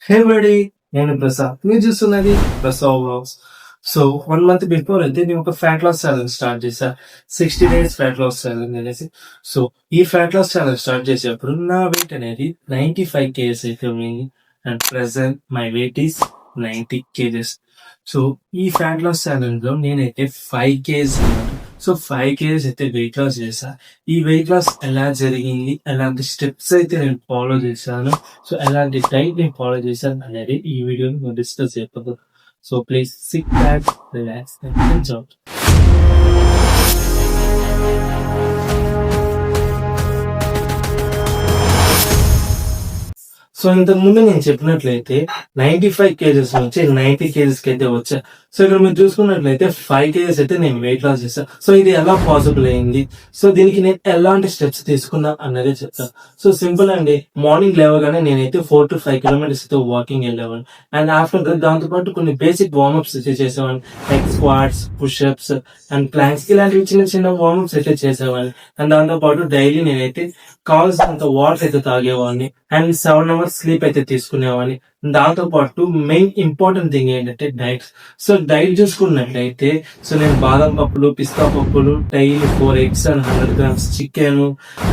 హే బడి, నేను ప్రసాద్. మీరు చూస్తున్నది Prasad vlogs. So 1 month before అయితే నేను ఒక ఫ్యాట్ లాస్ ఛాలెంజ్ స్టార్ట్ చేశా. 60 డేస్ ఫ్యాట్ లాస్ ఛాలెంజ్ అనేసి. సో ఈ ఫ్యాట్ లాస్ ఛాలెంజ్ స్టార్ట్ చేసేటప్పుడు నా వెయిట్ అనేది 95 కేజెస్ అయితే ఉంది. And present my weight is 90 kgs. So ఈ ఫ్యాట్ లాస్ ఛాలెంజ్ లో నేనైతే 5 కేజీస్ సో 5 కేజీస్ అయితే వెయిట్ లాస్ చేశా. ఈ వెయిట్ లాస్ ఎలా జరిగింది, ఎలాంటి స్టెప్స్ అయితే నేను ఫాలో చేశాను, సో ఎలాంటి డైట్ నేను ఫాలో చేశాను అనేది ఈ వీడియోని డిస్కస్ చేయబోతున్నాను. So please SIT back, relax and enjoy. So ఇంతకు ముందు నేను చెప్పినట్లయితే 95 కేజెస్ నుంచి 90 కేజెస్ కి అయితే వచ్చా. సో ఇక్కడ మీరు చూసుకున్నట్లయితే 5 కేజెస్ అయితే నేను వెయిట్ లాస్ చేశాను. సో ఇది ఎలా పాసిబుల్ అయింది, సో దీనికి నేను ఎలాంటి స్టెప్స్ తీసుకున్నా అన్నదే చెప్తాను. సో సింపుల్ అండి, మార్నింగ్ లేవగానే నేనైతే 4 to 5 కిలోమీటర్స్ అయితే వాకింగ్ వెళ్ళేవాడిని. అండ్ ఆఫ్టర్ దాంతో పాటు కొన్ని బేసిక్ వార్మప్స్ అయితే చేసేవాడిని, like squats, push-ups and planks, ఇలాంటివి చిన్న చిన్న వార్మప్స్ అయితే చేసేవాడిని. అండ్ దాంతో పాటు డైలీ నేనైతే కావాల్సినంత వాటర్ అయితే తాగేవాడిని అండ్ 7 hours స్లీప్ అయితే తీసుకునేవాడిని. దాంతో పాటు మెయిన్ ఇంపార్టెంట్ థింగ్ ఏంటంటే డైట్. సో డైట్ చూసుకున్నట్టయితే సో నేను బాదం పప్పులు, పిస్తా పప్పులు, daily 4 eggs and 100 grams chicken,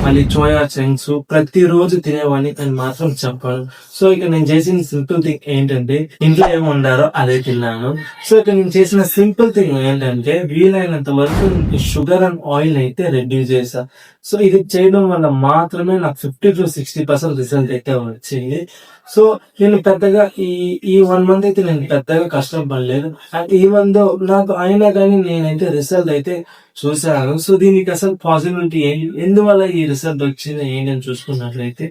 మళ్ళీ సోయా చంక్స్ ప్రతిరోజు తినేవాడిని అని మాత్రం చెప్పాను. సో ఇక నేను చేసిన సింపుల్ థింగ్ ఏంటంటే ఇంట్లో ఏమి ఉండారో అదే తిన్నాను. సో ఇక నేను చేసిన సింపుల్ థింగ్ ఏంటంటే వీలైనంత వరకు షుగర్ అండ్ ఆయిల్ అయితే రెడ్యూస్ చేశా. సో ఇది చేయడం వల్ల మాత్రమే నాకు 50 to 60% రిజల్ట్ అయితే వచ్చింది. సో నేను పెద్దగా ఈ 1 month అయితే నేను పెద్దగా కష్టపడలేదు. అండ్ ఈ మంత్ నాకు అయినా కానీ నేనైతే రిజల్ట్ అయితే చూసాను. సో దీనికి అసలు పాసిబిలిటీ ఎందువల్ల ఈ రిజల్ట్ వచ్చింది ఏంటి అని చూసుకున్నట్లయితే,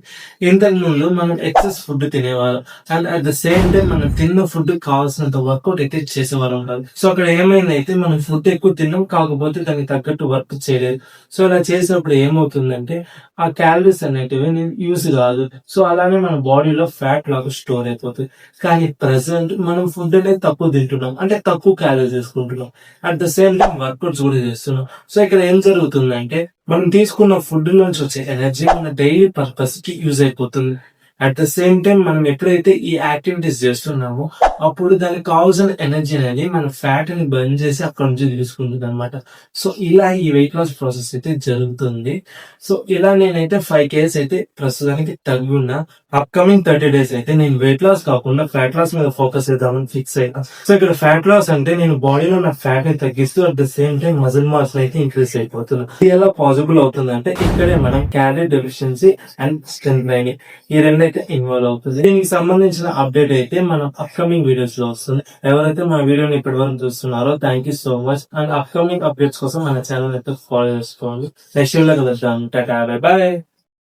ఇంతకు ముందు మనం ఎక్సెస్ ఫుడ్ తినేవాళ్ళం and at the same time మనం తిన్న ఫుడ్ కావాల్సినంత వర్కౌట్ అయితే చేసేవారు ఉంటారు. సో అక్కడ ఏమైందైతే మనం ఫుడ్ ఎక్కువ తిన్నాం, కాకపోతే దానికి తగ్గట్టు వర్క్ చేయలేదు. సో అలా చేసినప్పుడు ఏమవుతుందంటే ఆ క్యాలరీస్ అనేటివి యూజ్ కాదు. సో అలానే మన బాడీలో ఫ్యాట్ లాగా స్టోర్ అయిపోతుంది. కానీ ప్రెసెంట్ మనం ఫుడ్ అనేది తక్కువ తింటున్నాం, అంటే తక్కువ క్యాలరీస్ తీసుకుంటున్నాం, at the same time workouts కూడా చేస్తున్నాం. సో ఇక్కడ ఏం జరుగుతుందంటే మనం తీసుకున్న ఫుడ్ నుంచి వచ్చే ఎనర్జీ మన డైలీ పర్పస్ కి యూజ్ అయిపోతుంది. అట్ ద సేమ్ టైం మనం ఎప్పుడైతే ఈ యాక్టివిటీస్ చేస్తున్నామో అప్పుడు దానికి కావాల్సిన ఎనర్జీ అనేది మన ఫ్యాట్ ని బర్న్ చేసి అక్కడ నుంచి తీసుకుంటుంది అనమాట. సో ఇలా ఈ వెయిట్ లాస్ ప్రాసెస్ అయితే జరుగుతుంది. సో ఇలా నేనైతే 5 కేజీస్ అయితే ప్రస్తుతానికి తగ్గి ఉన్నా. అప్కమింగ్ 30 days అయితే నేను వెయిట్ లాస్ కాకుండా ఫ్యాట్ లాస్ మీద ఫోకస్ చేద్దామని ఫిక్స్ అయినా. సో ఇక్కడ ఫ్యాట్ లాస్ అంటే నేను బాడీలో నా ఫ్యాట్ ని తగ్గిస్తూ at the same time muscle mass అయితే ఇంక్రీస్ అయిపోతుంది. ఇది ఎలా పాసిబుల్ అవుతుంది అంటే ఇక్కడే మనం calorie deficiency and strength training ఈ రెండు అయితే ఇన్వాల్వ్ అవుతుంది. దీనికి సంబంధించిన అప్డేట్ అయితే మనం అప్కమింగ్ వీడియోస్ లో వస్తుంది. ఎవరైతే మన వీడియోని ఇప్పటి వరకు చూస్తున్నారో thank you so much. And upcoming updates కోసం మన ఛానల్ అయితే ఫాలో చేసుకోండి. నెక్స్ట్ వీడియోలో కలుద్దాం. Tata, by by.